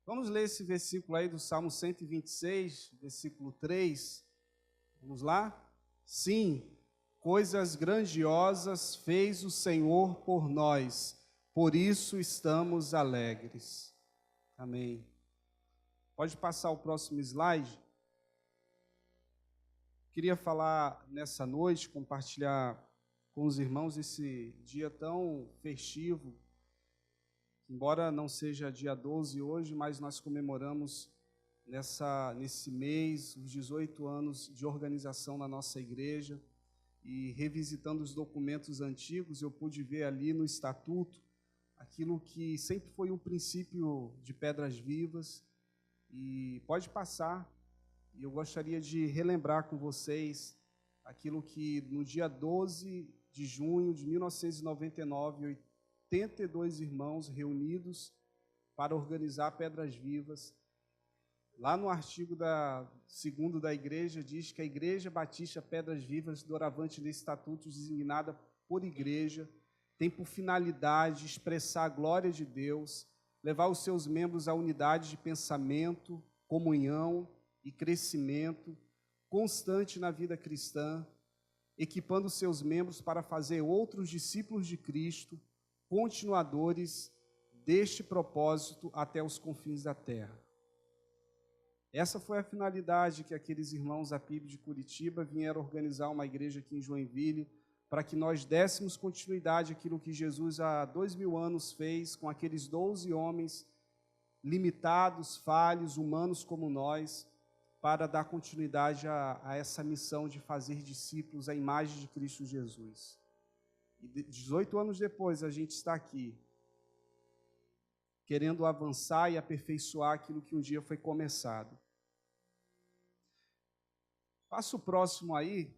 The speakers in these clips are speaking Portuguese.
Vamos ler esse versículo aí do Salmo 126, versículo 3. Vamos lá? Sim, coisas grandiosas fez o Senhor por nós, por isso estamos alegres. Amém. Pode passar o próximo slide. Queria falar nessa noite, compartilhar com os irmãos esse dia tão festivo. Embora não seja dia 12 hoje, mas nós comemoramos nesse mês os 18 anos de organização na nossa igreja, e revisitando os documentos antigos, eu pude ver ali no estatuto aquilo que sempre foi um princípio de Pedras Vivas, e pode passar, e eu gostaria de relembrar com vocês aquilo que no dia 12 de junho de 1999, 82 irmãos reunidos para organizar Pedras Vivas. Lá no artigo 2º da igreja, diz que a Igreja Batista Pedras Vivas, doravante nesse estatuto designada por igreja, tem por finalidade expressar a glória de Deus, levar os seus membros à unidade de pensamento, comunhão e crescimento constante na vida cristã, equipando seus membros para fazer outros discípulos de Cristo, continuadores deste propósito até os confins da terra. Essa foi a finalidade que aqueles irmãos da PIB de Curitiba vieram organizar uma igreja aqui em Joinville, para que nós dessemos continuidade àquilo que Jesus há 2000 anos fez com aqueles 12 homens limitados, falhos, humanos como nós, para dar continuidade a essa missão de fazer discípulos à imagem de Cristo Jesus. E 18 anos depois, a gente está aqui, querendo avançar e aperfeiçoar aquilo que um dia foi começado. Passa o próximo aí.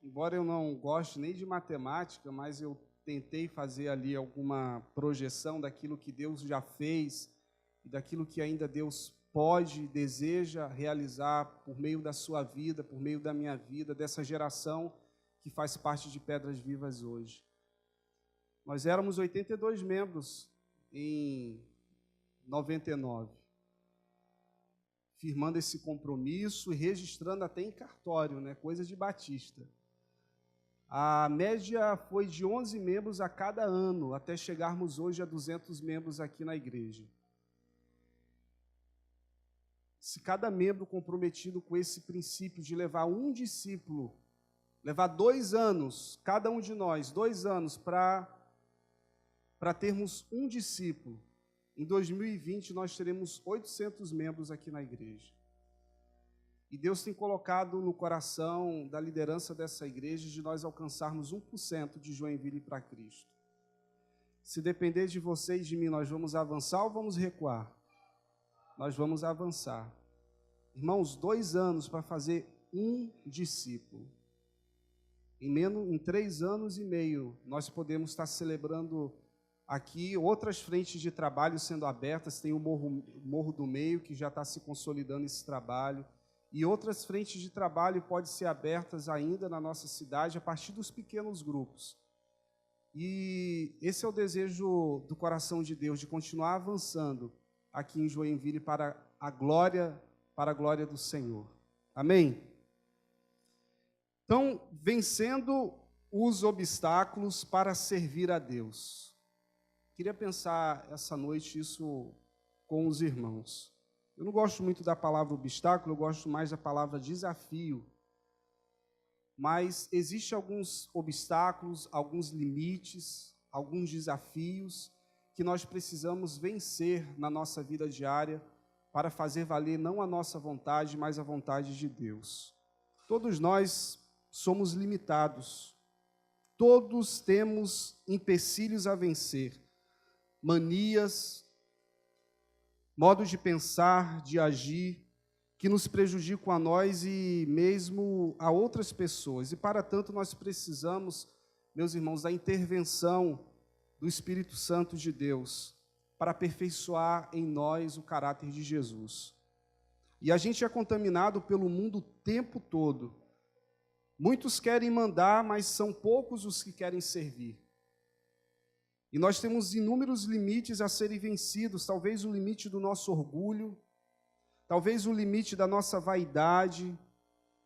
Embora eu não goste nem de matemática, mas eu tentei fazer ali alguma projeção daquilo que Deus já fez e daquilo que ainda Deus pode e deseja realizar por meio da sua vida, por meio da minha vida, dessa geração que faz parte de Pedras Vivas hoje. Nós éramos 82 membros em 99, firmando esse compromisso e registrando até em cartório, né? Coisa de batista. A média foi de 11 membros a cada ano, até chegarmos hoje a 200 membros aqui na igreja. Se cada membro comprometido com esse princípio de levar um discípulo, levar 2 anos, cada um de nós, 2 anos para termos um discípulo, em 2020 nós teremos 800 membros aqui na igreja. E Deus tem colocado no coração da liderança dessa igreja de nós alcançarmos 1% de Joinville para Cristo. Se depender de você e de mim, nós vamos avançar ou vamos recuar? Nós vamos avançar. Irmãos, 2 anos para fazer um discípulo. Em 3 anos e meio, nós podemos estar celebrando aqui outras frentes de trabalho sendo abertas. Tem o Morro do Meio, que já está se consolidando esse trabalho. E outras frentes de trabalho podem ser abertas ainda na nossa cidade a partir dos pequenos grupos. E esse é o desejo do coração de Deus, de continuar avançando aqui em Joinville para a glória do Senhor. Amém? Então, vencendo os obstáculos para servir a Deus. Queria pensar essa noite isso com os irmãos. Eu não gosto muito da palavra obstáculo, eu gosto mais da palavra desafio. Mas existem alguns obstáculos, alguns limites, alguns desafios que nós precisamos vencer na nossa vida diária para fazer valer não a nossa vontade, mas a vontade de Deus. Todos nós somos limitados. Todos temos empecilhos a vencer, manias, modos de pensar, de agir, que nos prejudicam a nós e mesmo a outras pessoas. E para tanto nós precisamos, meus irmãos, da intervenção do Espírito Santo de Deus para aperfeiçoar em nós o caráter de Jesus. E a gente é contaminado pelo mundo o tempo todo. Muitos querem mandar, mas são poucos os que querem servir. E nós temos inúmeros limites a serem vencidos, talvez o limite do nosso orgulho, talvez o limite da nossa vaidade,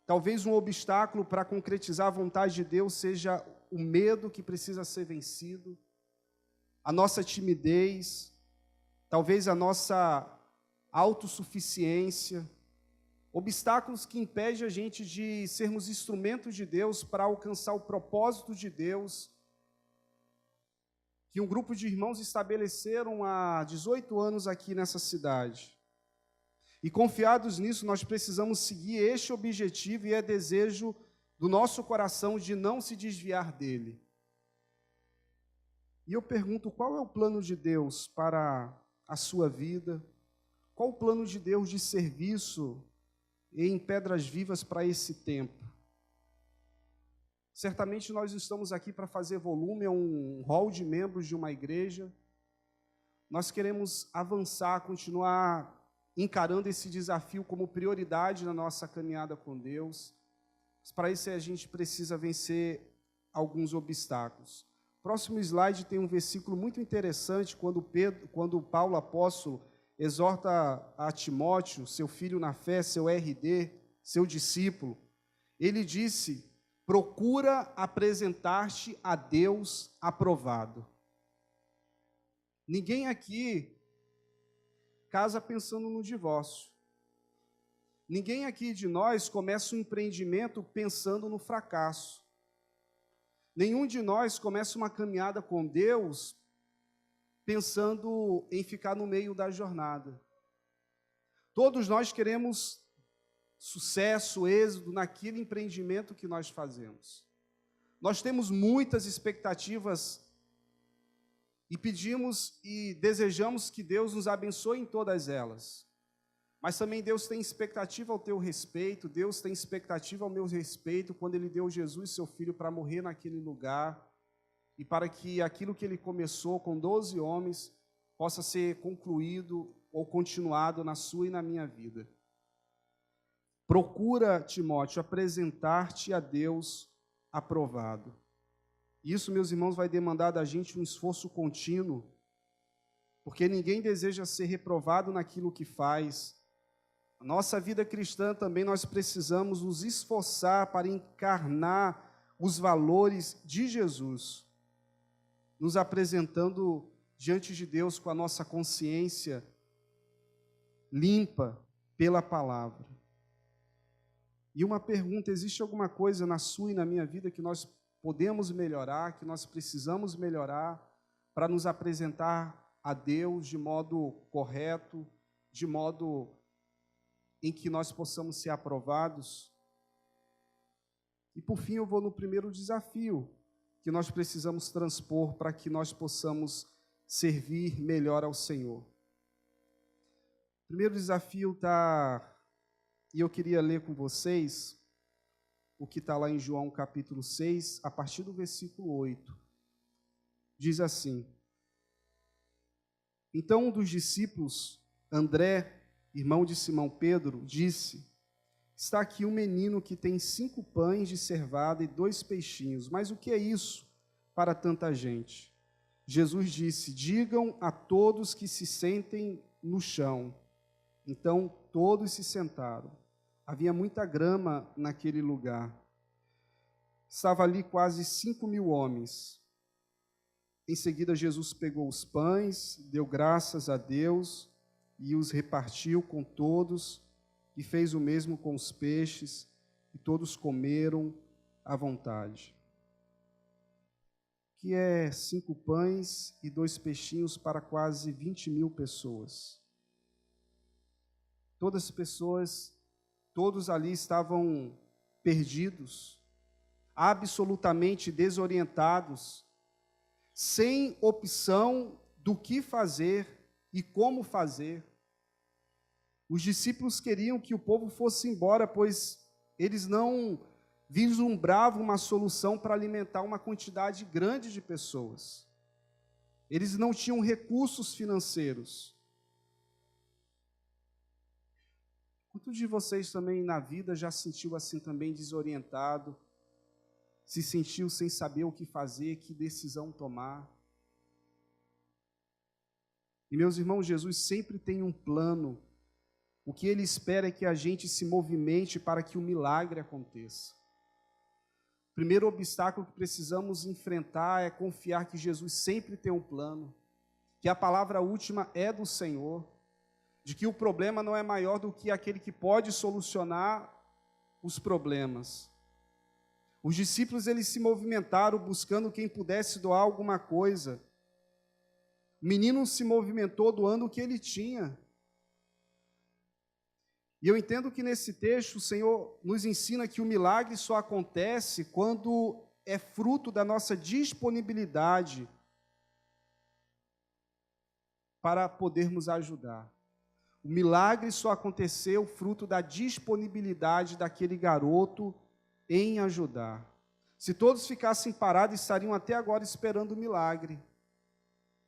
talvez um obstáculo para concretizar a vontade de Deus seja o medo que precisa ser vencido, a nossa timidez, talvez a nossa autossuficiência, obstáculos que impedem a gente de sermos instrumentos de Deus para alcançar o propósito de Deus, que um grupo de irmãos estabeleceram há 18 anos aqui nessa cidade. E confiados nisso, nós precisamos seguir este objetivo e é desejo do nosso coração de não se desviar dele. E eu pergunto, qual é o plano de Deus para a sua vida? Qual o plano de Deus de serviço em Pedras Vivas para esse tempo? Certamente nós estamos aqui para fazer volume, é um hall de membros de uma igreja. Nós queremos avançar, continuar encarando esse desafio como prioridade na nossa caminhada com Deus. Mas para isso a gente precisa vencer alguns obstáculos. O próximo slide tem um versículo muito interessante, quando Paulo apóstolo exorta a Timóteo, seu filho na fé, seu RD, seu discípulo. Ele disse: procura apresentar-te a Deus aprovado. Ninguém aqui casa pensando no divórcio. Ninguém aqui de nós começa um empreendimento pensando no fracasso. Nenhum de nós começa uma caminhada com Deus pensando em ficar no meio da jornada. Todos nós queremos sucesso, êxito naquele empreendimento que nós fazemos. Nós temos muitas expectativas e pedimos e desejamos que Deus nos abençoe em todas elas. Mas também Deus tem expectativa ao teu respeito, Deus tem expectativa ao meu respeito quando Ele deu Jesus, seu Filho, para morrer naquele lugar e para que aquilo que Ele começou com 12 homens possa ser concluído ou continuado na sua e na minha vida. Procura, Timóteo, apresentar-te a Deus aprovado. Isso, meus irmãos, vai demandar da gente um esforço contínuo, porque ninguém deseja ser reprovado naquilo que faz. A nossa vida cristã também nós precisamos nos esforçar para encarnar os valores de Jesus, nos apresentando diante de Deus com a nossa consciência limpa pela palavra. E uma pergunta: existe alguma coisa na sua e na minha vida que nós podemos melhorar, que nós precisamos melhorar para nos apresentar a Deus de modo correto, de modo em que nós possamos ser aprovados? E por fim eu vou no primeiro desafio que nós precisamos transpor para que nós possamos servir melhor ao Senhor. O primeiro desafio está, e eu queria ler com vocês o que está lá em João capítulo 6, a partir do versículo 8. Diz assim: então um dos discípulos, André, irmão de Simão Pedro, disse: está aqui um menino que tem 5 pães de cevada e 2 peixinhos, mas o que é isso para tanta gente? Jesus disse: digam a todos que se sentem no chão. Então todos se sentaram. Havia muita grama naquele lugar. Estava ali quase 5.000 homens. Em seguida, Jesus pegou os pães, deu graças a Deus e os repartiu com todos, e fez o mesmo com os peixes, e todos comeram à vontade. Que é 5 pães e 2 peixinhos para quase 20.000 pessoas. Todas as pessoas, todos ali estavam perdidos, absolutamente desorientados, sem opção do que fazer e como fazer. Os discípulos queriam que o povo fosse embora, pois eles não vislumbravam uma solução para alimentar uma quantidade grande de pessoas. Eles não tinham recursos financeiros. Quantos de vocês também na vida já se sentiu assim também desorientado, se sentiu sem saber o que fazer, que decisão tomar? E, meus irmãos, Jesus sempre tem um plano. O que Ele espera é que a gente se movimente para que o milagre aconteça. O primeiro obstáculo que precisamos enfrentar é confiar que Jesus sempre tem um plano, que a palavra última é do Senhor, de que o problema não é maior do que aquele que pode solucionar os problemas. Os discípulos, eles se movimentaram buscando quem pudesse doar alguma coisa. O menino se movimentou doando o que ele tinha. E eu entendo que nesse texto o Senhor nos ensina que o milagre só acontece quando é fruto da nossa disponibilidade para podermos ajudar. O milagre só aconteceu fruto da disponibilidade daquele garoto em ajudar. Se todos ficassem parados, estariam até agora esperando o milagre.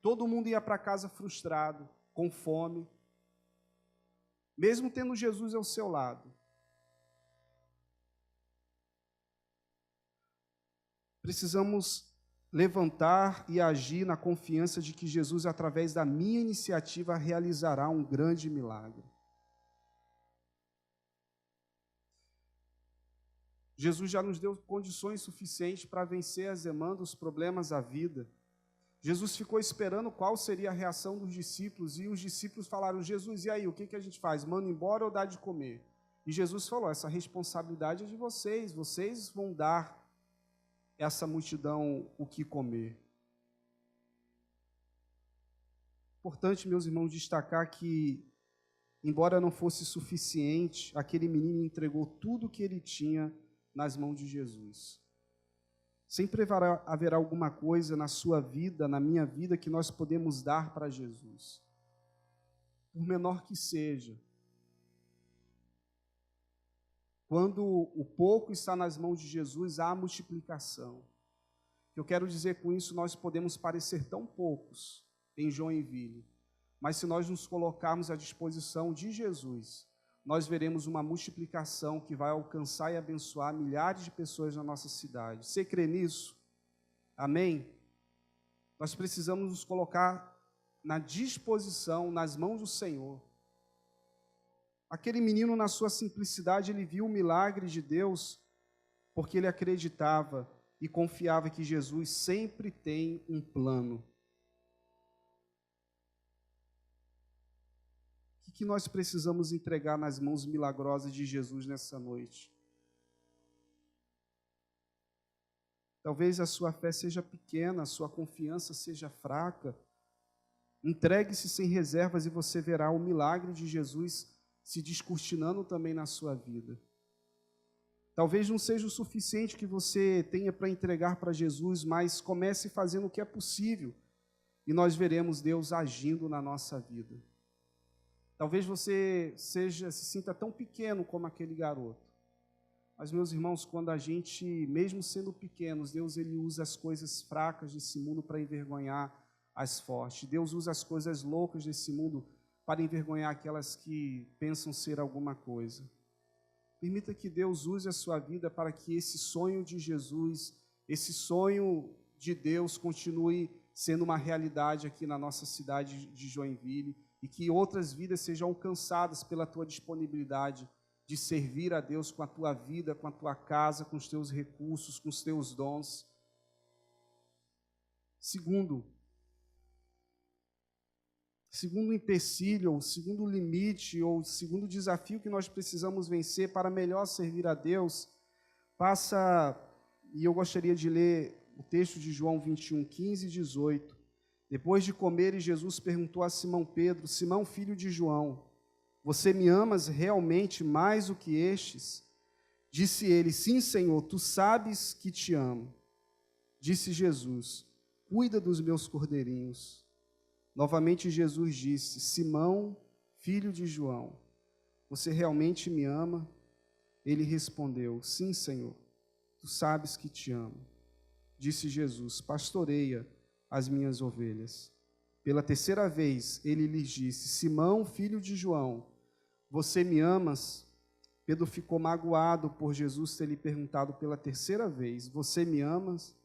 Todo mundo ia para casa frustrado, com fome, mesmo tendo Jesus ao seu lado. Precisamos levantar e agir na confiança de que Jesus, através da minha iniciativa, realizará um grande milagre. Jesus já nos deu condições suficientes para vencer as demandas, os problemas da vida. Jesus ficou esperando qual seria a reação dos discípulos, e os discípulos falaram: Jesus, e aí, o que a gente faz? Manda embora ou dá de comer? E Jesus falou: essa responsabilidade é de vocês, vocês vão dar essa multidão o que comer. Importante, meus irmãos, destacar que, embora não fosse suficiente, aquele menino entregou tudo o que ele tinha nas mãos de Jesus. Sempre haverá alguma coisa na sua vida, na minha vida, que nós podemos dar para Jesus, por menor que seja. Quando o pouco está nas mãos de Jesus, há multiplicação. O que eu quero dizer com isso, nós podemos parecer tão poucos em Joinville, mas se nós nos colocarmos à disposição de Jesus, nós veremos uma multiplicação que vai alcançar e abençoar milhares de pessoas na nossa cidade. Você crê nisso? Amém? Nós precisamos nos colocar na disposição, nas mãos do Senhor. Aquele menino, na sua simplicidade, ele viu o milagre de Deus, porque ele acreditava e confiava que Jesus sempre tem um plano. O que nós precisamos entregar nas mãos milagrosas de Jesus nessa noite? Talvez a sua fé seja pequena, a sua confiança seja fraca. Entregue-se sem reservas e você verá o milagre de Jesus se descortinando também na sua vida. Talvez não seja o suficiente que você tenha para entregar para Jesus, mas comece fazendo o que é possível e nós veremos Deus agindo na nossa vida. Talvez você se sinta tão pequeno como aquele garoto. Mas, meus irmãos, quando a gente, mesmo sendo pequenos, Deus ele usa as coisas fracas desse mundo para envergonhar as fortes. Deus usa as coisas loucas desse mundo para envergonhar aquelas que pensam ser alguma coisa. Permita que Deus use a sua vida para que esse sonho de Jesus, esse sonho de Deus continue sendo uma realidade aqui na nossa cidade de Joinville, e que outras vidas sejam alcançadas pela tua disponibilidade de servir a Deus com a tua vida, com a tua casa, com os teus recursos, com os teus dons. Segundo empecilho, ou segundo limite, ou segundo desafio que nós precisamos vencer para melhor servir a Deus, e eu gostaria de ler o texto de João 21, 15 e 18. Depois de comer, Jesus perguntou a Simão Pedro: Simão, filho de João, você me amas realmente mais do que estes? Disse ele: sim, Senhor, tu sabes que te amo. Disse Jesus: cuida dos meus cordeirinhos. Novamente Jesus disse: Simão, filho de João, você realmente me ama? Ele respondeu: sim, Senhor, tu sabes que te amo. Disse Jesus: pastoreia as minhas ovelhas. Pela terceira vez, ele lhes disse: Simão, filho de João, você me amas? Pedro ficou magoado por Jesus ter lhe perguntado pela terceira vez: você me amas?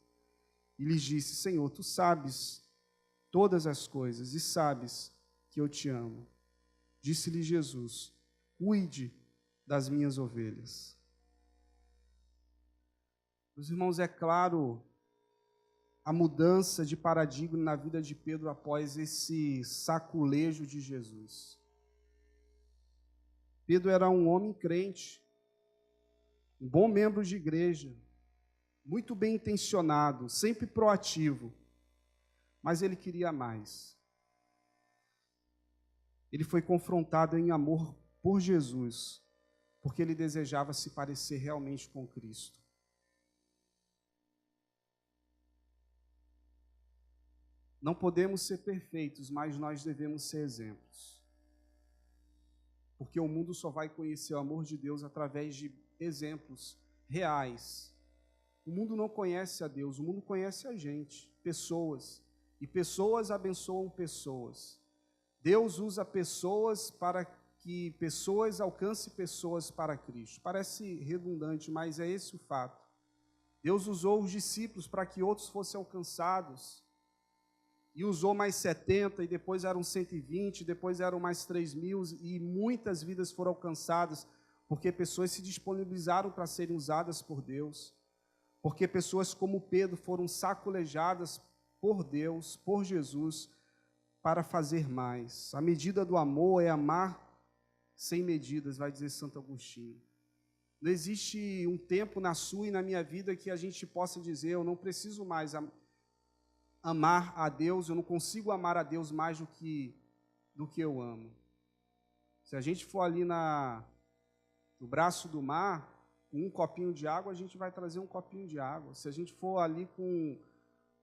E lhes disse: Senhor, tu sabes todas as coisas e sabes porque eu te amo. Disse-lhe Jesus: cuide das minhas ovelhas. Meus irmãos, é claro a mudança de paradigma na vida de Pedro após esse saculejo de Jesus. Pedro era um homem crente, um bom membro de igreja, muito bem intencionado, sempre proativo, mas ele queria mais. Ele foi confrontado em amor por Jesus, porque ele desejava se parecer realmente com Cristo. Não podemos ser perfeitos, mas nós devemos ser exemplos. Porque o mundo só vai conhecer o amor de Deus através de exemplos reais. O mundo não conhece a Deus, o mundo conhece a gente, pessoas. E pessoas abençoam pessoas. Deus usa pessoas para que pessoas alcancem pessoas para Cristo. Parece redundante, mas é esse o fato. Deus usou os discípulos para que outros fossem alcançados. E usou mais 70, e depois eram 120, depois eram mais 3.000, e muitas vidas foram alcançadas, porque pessoas se disponibilizaram para serem usadas por Deus, porque pessoas como Pedro foram saculejadas por Deus, por Jesus, para fazer mais. A medida do amor é amar sem medidas, vai dizer Santo Agostinho. Não existe um tempo na sua e na minha vida que a gente possa dizer: eu não preciso mais amar a Deus, eu não consigo amar a Deus mais do que eu amo. Se a gente for ali no braço do mar, com um copinho de água, a gente vai trazer um copinho de água. Se a gente for ali com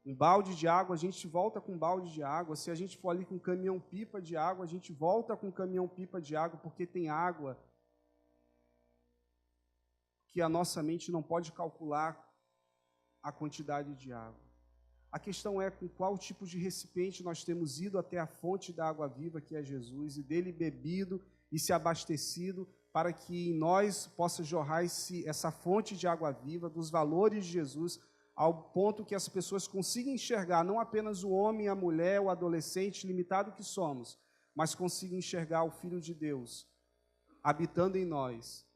um balde de água, a gente volta com um balde de água. Se a gente for ali com um caminhão-pipa de água, a gente volta com um caminhão-pipa de água, porque tem água que a nossa mente não pode calcular a quantidade de água. A questão é com qual tipo de recipiente nós temos ido até a fonte da água viva, que é Jesus, e dele bebido e se abastecido, para que em nós possa jorrar essa fonte de água viva, dos valores de Jesus, ao ponto que as pessoas consigam enxergar não apenas o homem, a mulher, o adolescente, limitado que somos, mas consigam enxergar o Filho de Deus habitando em nós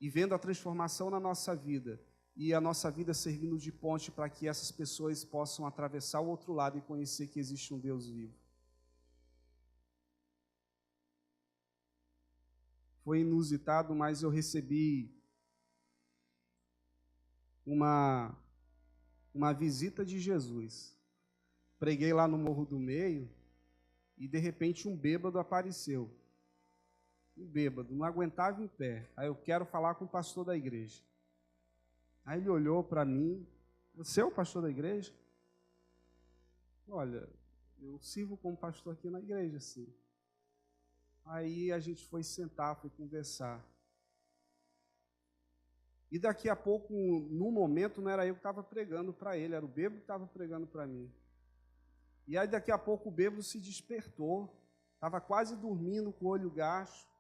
e vendo a transformação na nossa vida, e a nossa vida servindo de ponte para que essas pessoas possam atravessar o outro lado e conhecer que existe um Deus vivo. Foi inusitado, mas eu recebi uma visita de Jesus. Preguei lá no Morro do Meio e, de repente, um bêbado apareceu. Um bêbado, não aguentava em pé. Aí eu quero falar com o pastor da igreja. Aí ele olhou para mim: você é o pastor da igreja? Olha, eu sirvo como pastor aqui na igreja, sim. Aí a gente foi sentar, foi conversar. E daqui a pouco, no momento, não era eu que estava pregando para ele, era o bêbado que estava pregando para mim. E aí daqui a pouco o bêbado se despertou, estava quase dormindo com o olho gasto.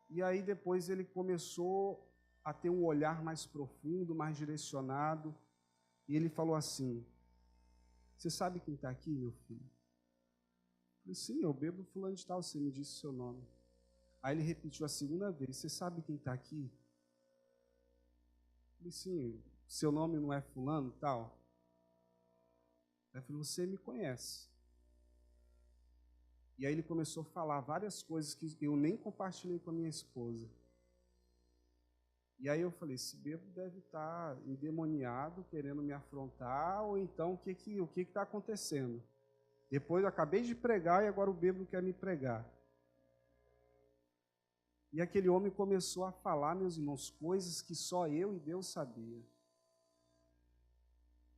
E aí depois ele começou a ter um olhar mais profundo, mais direcionado, e ele falou assim: você sabe quem está aqui, meu filho? Eu falei: sim, eu bebo fulano de tal, você me disse o seu nome. Aí ele repetiu a segunda vez: você sabe quem está aqui? Eu falei: sim, seu nome não é fulano tal? Aí ele falou: você me conhece. E aí ele começou a falar várias coisas que eu nem compartilhei com a minha esposa. E aí eu falei: esse bêbado deve estar endemoniado, querendo me afrontar, ou então o que está acontecendo? Depois eu acabei de pregar e agora o bêbado quer me pregar. E aquele homem começou a falar, meus irmãos, coisas que só eu e Deus sabia.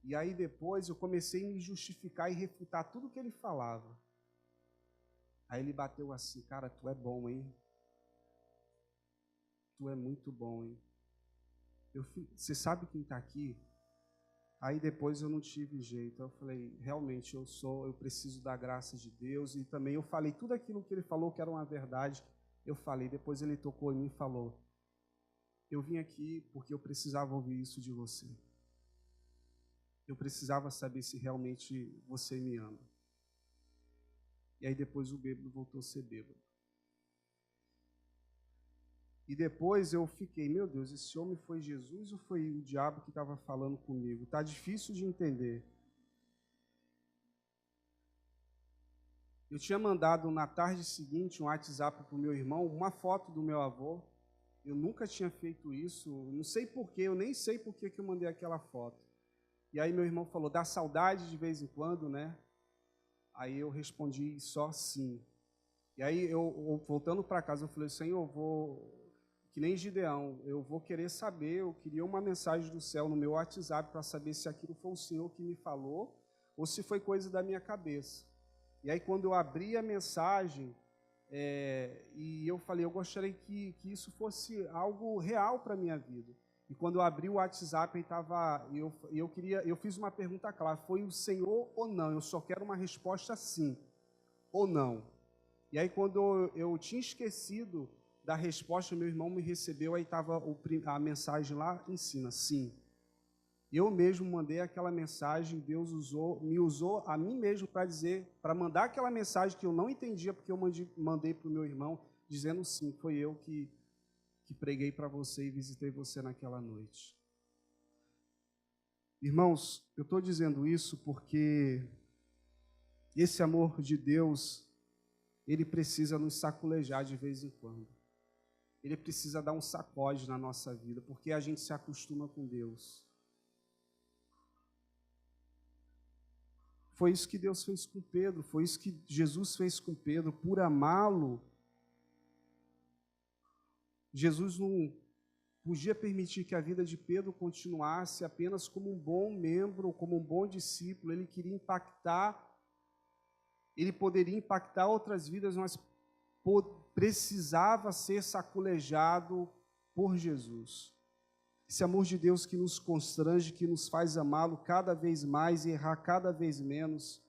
E aí depois eu comecei a me justificar e refutar tudo que ele falava. Aí ele bateu assim: cara, tu é bom, hein? Tu é muito bom, hein? Você sabe quem está aqui? Aí depois eu não tive jeito. Eu falei: realmente eu preciso da graça de Deus. E também eu falei tudo aquilo que ele falou que era uma verdade. Eu falei, depois ele tocou em mim e falou: eu vim aqui porque eu precisava ouvir isso de você. Eu precisava saber se realmente você me ama. E aí depois o bêbado voltou a ser bêbado. E depois eu fiquei, meu Deus, esse homem foi Jesus ou foi o diabo que estava falando comigo? Está difícil de entender. Eu tinha mandado na tarde seguinte um WhatsApp para o meu irmão, uma foto do meu avô. Eu nunca tinha feito isso, não sei porquê, eu nem sei por que eu mandei aquela foto. E aí meu irmão falou, dá saudade de vez em quando, né? Aí eu respondi só sim. E aí eu voltando para casa, eu falei, Senhor, eu vou, que nem Gideão, eu vou querer saber, eu queria uma mensagem do céu no meu WhatsApp para saber se aquilo foi o Senhor que me falou ou se foi coisa da minha cabeça. E aí quando eu abri a mensagem, e eu falei, eu gostaria que isso fosse algo real para a minha vida. E quando eu abri o WhatsApp, eu fiz uma pergunta clara, foi o Senhor ou não? Eu só quero uma resposta sim ou não. E aí quando eu tinha esquecido da resposta, meu irmão me recebeu, aí estava a mensagem lá em cima, sim. Eu mesmo mandei aquela mensagem, Deus me usou a mim mesmo para mandar aquela mensagem que eu não entendia, porque eu mandei para o meu irmão, dizendo sim, foi eu que preguei para você e visitei você naquela noite. Irmãos, eu estou dizendo isso porque esse amor de Deus, ele precisa nos saculejar de vez em quando. Ele precisa dar um sacode na nossa vida, porque a gente se acostuma com Deus. Foi isso que Deus fez com Pedro, foi isso que Jesus fez com Pedro, por amá-lo. Jesus não podia permitir que a vida de Pedro continuasse apenas como um bom membro, como um bom discípulo. Ele queria impactar, ele poderia impactar outras vidas, mas precisava ser saculejado por Jesus. Esse amor de Deus que nos constrange, que nos faz amá-lo cada vez mais e errar cada vez menos.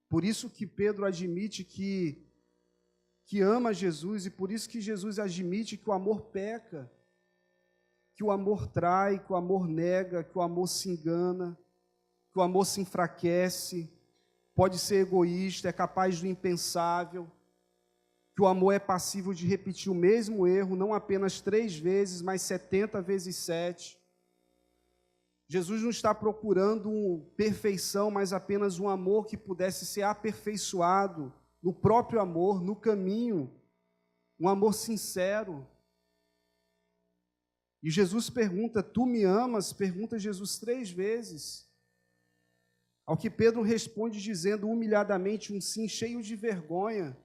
Por isso que Pedro admite que ama Jesus, e por isso que Jesus admite que o amor peca, que o amor trai, que o amor nega, que o amor se engana, que o amor se enfraquece, pode ser egoísta, é capaz do impensável, que o amor é passível de repetir o mesmo erro, não apenas 3 vezes, mas 70 vezes 7. Jesus não está procurando perfeição, mas apenas um amor que pudesse ser aperfeiçoado no próprio amor, no caminho, um amor sincero. E Jesus pergunta, tu me amas? Pergunta Jesus 3 vezes. Ao que Pedro responde dizendo humilhadamente um sim, cheio de vergonha,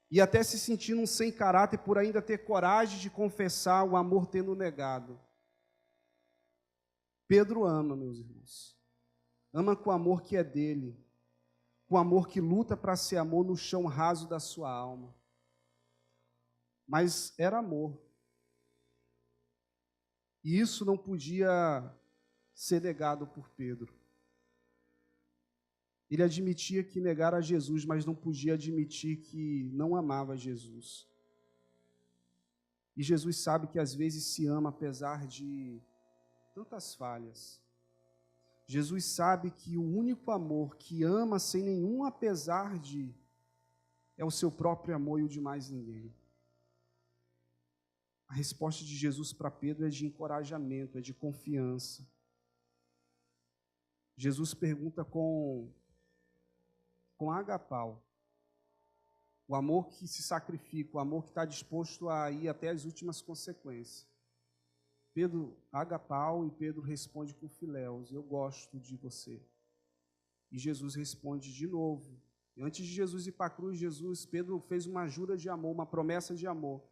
e até se sentindo um sem caráter por ainda ter coragem de confessar o amor tendo negado. Pedro ama, meus irmãos. Ama com o amor que é dele, com o amor que luta para ser amor no chão raso da sua alma. Mas era amor. E isso não podia ser negado por Pedro. Ele admitia que negara Jesus, mas não podia admitir que não amava Jesus. E Jesus sabe que às vezes se ama apesar de tantas falhas. Jesus sabe que o único amor que ama sem nenhum apesar de é o seu próprio amor e o de mais ninguém. A resposta de Jesus para Pedro é de encorajamento, é de confiança. Jesus pergunta com agapau, o amor que se sacrifica, o amor que está disposto a ir até as últimas consequências. Pedro agapau e Pedro responde com filéus, eu gosto de você. E Jesus responde de novo. E antes de Jesus ir para a cruz, Pedro fez uma jura de amor, uma promessa de amor.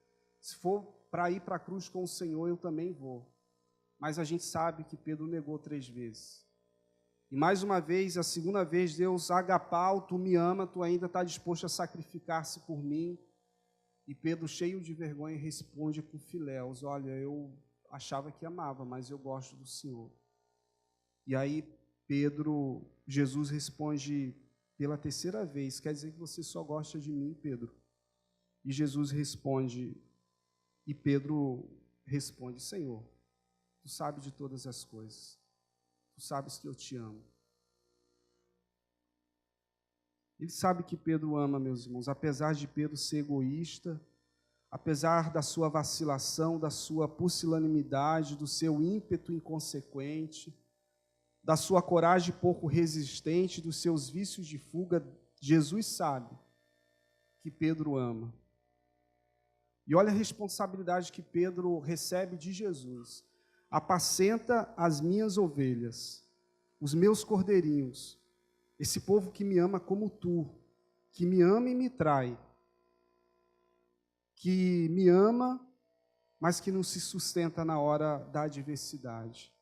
Se for para ir para a cruz com o Senhor, eu também vou. Mas a gente sabe que Pedro negou 3 vezes. E mais uma vez, a segunda vez, Deus, agapau, tu me ama, tu ainda está disposto a sacrificar-se por mim. E Pedro, cheio de vergonha, responde com filéus, olha, eu achava que amava, mas eu gosto do Senhor. E aí Jesus responde pela 3ª vez, quer dizer que você só gosta de mim, Pedro? E Jesus responde, e Pedro responde, Senhor, tu sabes de todas as coisas. Tu sabes que eu te amo. Ele sabe que Pedro ama, meus irmãos, apesar de Pedro ser egoísta, apesar da sua vacilação, da sua pusilanimidade, do seu ímpeto inconsequente, da sua coragem pouco resistente, dos seus vícios de fuga, Jesus sabe que Pedro ama. E olha a responsabilidade que Pedro recebe de Jesus. Apacenta as minhas ovelhas, os meus cordeirinhos, esse povo que me ama como tu, que me ama e me trai, que me ama, mas que não se sustenta na hora da adversidade.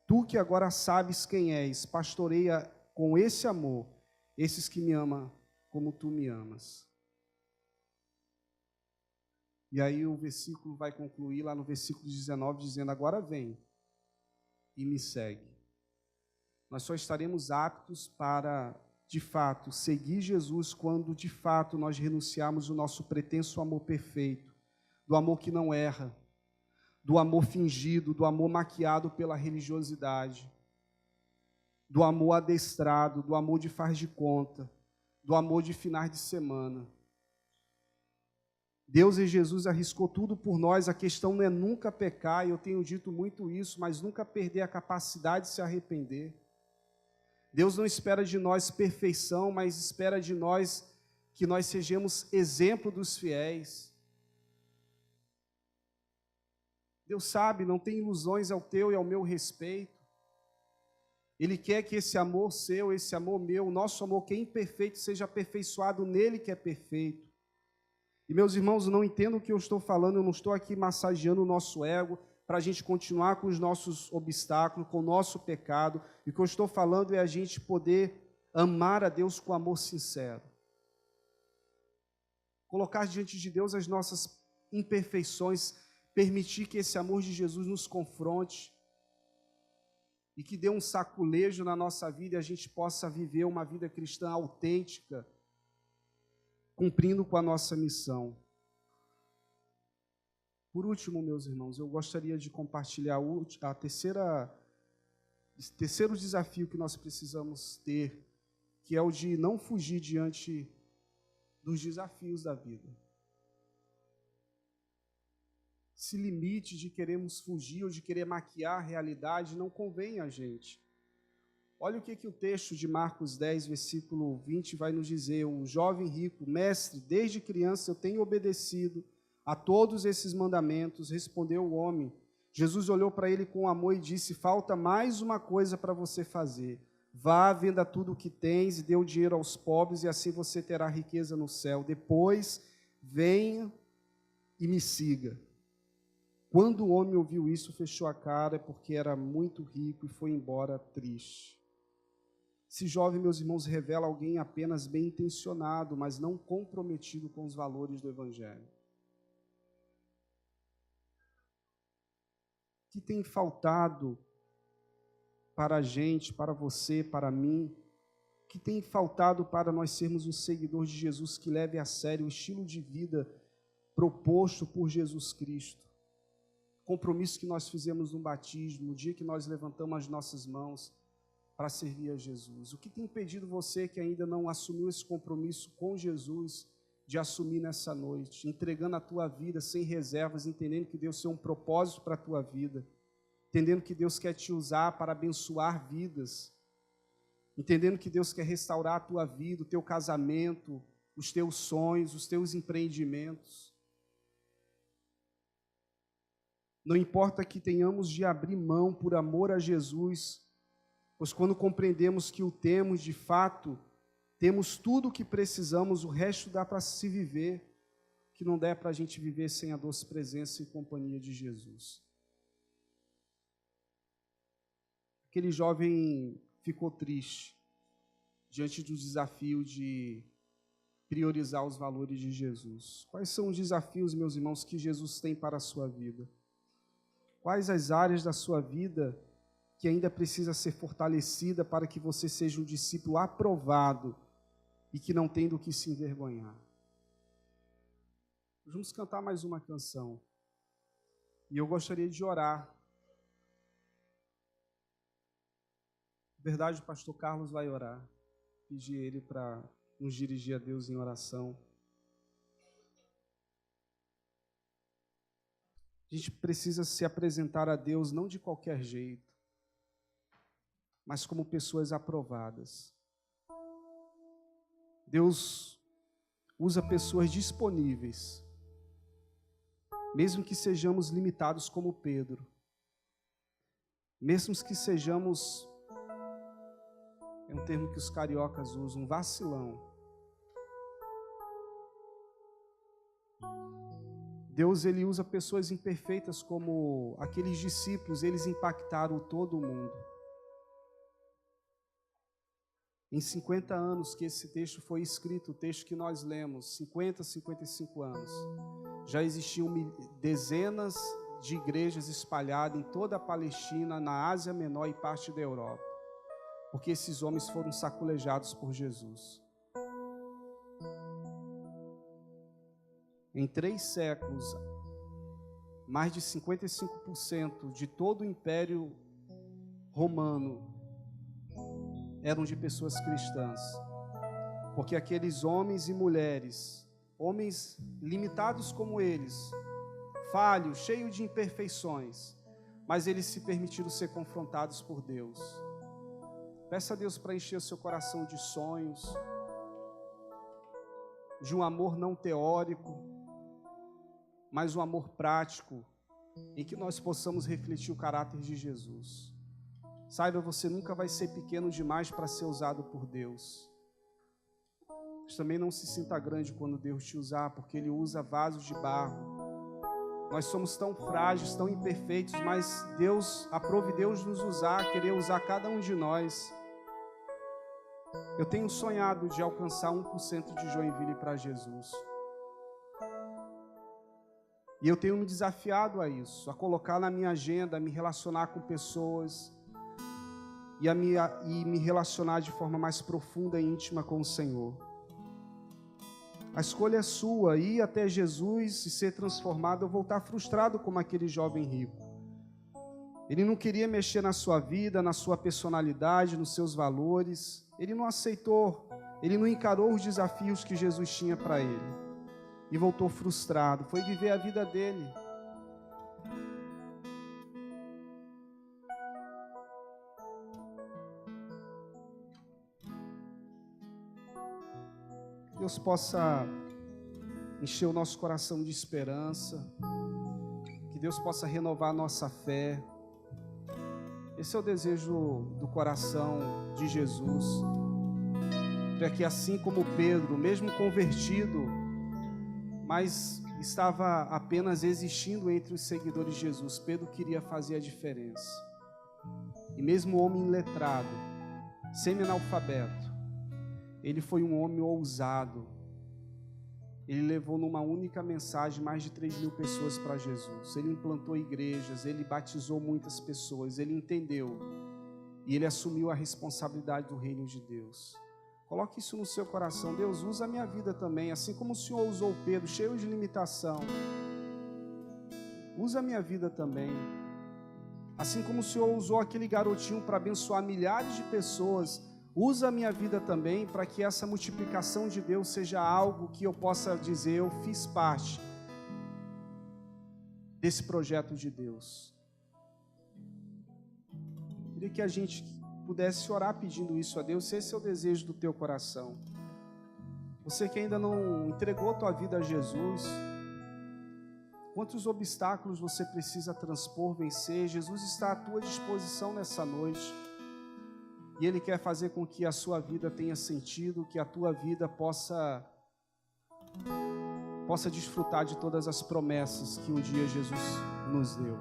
Tu que agora sabes quem és, pastoreia com esse amor esses que me amam como tu me amas. E aí o versículo vai concluir lá no versículo 19, dizendo, agora vem e me segue. Nós só estaremos aptos para, de fato, seguir Jesus quando, de fato, nós renunciarmos o nosso pretenso amor perfeito, do amor que não erra, do amor fingido, do amor maquiado pela religiosidade, do amor adestrado, do amor de faz de conta, do amor de finais de semana. Deus e Jesus arriscou tudo por nós, a questão não é nunca pecar, e eu tenho dito muito isso, mas nunca perder a capacidade de se arrepender. Deus não espera de nós perfeição, mas espera de nós que nós sejamos exemplo dos fiéis. Deus sabe, não tem ilusões ao teu e ao meu respeito. Ele quer que esse amor seu, esse amor meu, o nosso amor que é imperfeito, seja aperfeiçoado nele que é perfeito. E meus irmãos, não entendam o que eu estou falando, eu não estou aqui massageando o nosso ego para a gente continuar com os nossos obstáculos, com o nosso pecado. E o que eu estou falando é a gente poder amar a Deus com amor sincero. Colocar diante de Deus as nossas imperfeições, permitir que esse amor de Jesus nos confronte e que dê um saculejo na nossa vida e a gente possa viver uma vida cristã autêntica, cumprindo com a nossa missão. Por último, meus irmãos, eu gostaria de compartilhar o terceiro desafio que nós precisamos ter, que é o de não fugir diante dos desafios da vida. Esse limite de queremos fugir ou de querer maquiar a realidade não convém a gente. Olha o que o texto de Marcos 10, versículo 20 vai nos dizer. Um jovem rico, mestre, desde criança eu tenho obedecido a todos esses mandamentos, respondeu o homem. Jesus olhou para ele com amor e disse, falta mais uma coisa para você fazer. Vá, venda tudo o que tens e dê o dinheiro aos pobres e assim você terá riqueza no céu. Depois, venha e me siga. Quando o homem ouviu isso, fechou a cara porque era muito rico e foi embora triste. Esse jovem, meus irmãos, revela alguém apenas bem intencionado, mas não comprometido com os valores do Evangelho. O que tem faltado para a gente, para você, para mim? O que tem faltado para nós sermos um seguidor de Jesus que leve a sério o estilo de vida proposto por Jesus Cristo? Compromisso que nós fizemos no batismo, no dia que nós levantamos as nossas mãos para servir a Jesus. O que tem impedido você que ainda não assumiu esse compromisso com Jesus de assumir nessa noite, entregando a tua vida sem reservas, entendendo que Deus tem um propósito para a tua vida, entendendo que Deus quer te usar para abençoar vidas, entendendo que Deus quer restaurar a tua vida, o teu casamento, os teus sonhos, os teus empreendimentos. Não importa que tenhamos de abrir mão por amor a Jesus, pois quando compreendemos que o temos, de fato, temos tudo o que precisamos, o resto dá para se viver, que não der para a gente viver sem a doce presença e companhia de Jesus. Aquele jovem ficou triste diante do desafio de priorizar os valores de Jesus. Quais são os desafios, meus irmãos, que Jesus tem para a sua vida? Quais as áreas da sua vida que ainda precisa ser fortalecida para que você seja um discípulo aprovado e que não tem do que se envergonhar? Vamos cantar mais uma canção. E eu gostaria de orar. Na verdade, o pastor Carlos vai orar. Pedir ele para nos dirigir a Deus em oração. A gente precisa se apresentar a Deus não de qualquer jeito, mas como pessoas aprovadas. Deus usa pessoas disponíveis, mesmo que sejamos limitados como Pedro, mesmo que sejamos, é um termo que os cariocas usam, um vacilão. Deus, ele usa pessoas imperfeitas como aqueles discípulos, eles impactaram todo o mundo. Em 50 anos que esse texto foi escrito, o texto que nós lemos, 50, 55 anos, já existiam dezenas de igrejas espalhadas em toda a Palestina, na Ásia Menor e parte da Europa, porque esses homens foram saculejados por Jesus. Em 3 séculos, mais de 55% de todo o Império Romano eram de pessoas cristãs, porque aqueles homens e mulheres, homens limitados como eles, falhos, cheios de imperfeições, mas eles se permitiram ser confrontados por Deus. Peça a Deus para encher o seu coração de sonhos, de um amor não teórico, mas um amor prático, em que nós possamos refletir o caráter de Jesus. Saiba, você nunca vai ser pequeno demais para ser usado por Deus. Mas também não se sinta grande quando Deus te usar, porque Ele usa vasos de barro. Nós somos tão frágeis, tão imperfeitos, mas Deus, aprove Deus nos usar, querer usar cada um de nós. Eu tenho sonhado de alcançar 1% de Joinville para Jesus. E eu tenho me desafiado a isso, a colocar na minha agenda, a me relacionar com pessoas e me relacionar de forma mais profunda e íntima com o Senhor. A escolha é sua, ir até Jesus e ser transformado ou voltar frustrado como aquele jovem rico. Ele não queria mexer na sua vida, na sua personalidade, nos seus valores. Ele não aceitou, ele não encarou os desafios que Jesus tinha para ele. E voltou frustrado, foi viver a vida dele. Que Deus possa encher o nosso coração de esperança, que Deus possa renovar a nossa fé. Esse é o desejo do coração de Jesus, para que assim como Pedro, mesmo convertido, mas estava apenas existindo entre os seguidores de Jesus, Pedro queria fazer a diferença. E mesmo homem letrado, semi-analfabeto, ele foi um homem ousado. Ele levou numa única mensagem mais de 3.000 pessoas para Jesus. Ele implantou igrejas, ele batizou muitas pessoas, ele entendeu e ele assumiu a responsabilidade do reino de Deus. Coloque isso no seu coração. Deus, usa a minha vida também, assim como o Senhor usou Pedro, cheio de limitação. Usa a minha vida também. Assim como o Senhor usou aquele garotinho para abençoar milhares de pessoas, usa a minha vida também para que essa multiplicação de Deus seja algo que eu possa dizer, eu fiz parte desse projeto de Deus. Queria que a gente pudesse orar pedindo isso a Deus, se esse é o desejo do teu coração. Você que ainda não entregou tua vida a Jesus, quantos obstáculos você precisa transpor, vencer, Jesus está à tua disposição nessa noite, e Ele quer fazer com que a sua vida tenha sentido, que a tua vida possa desfrutar de todas as promessas que um dia Jesus nos deu.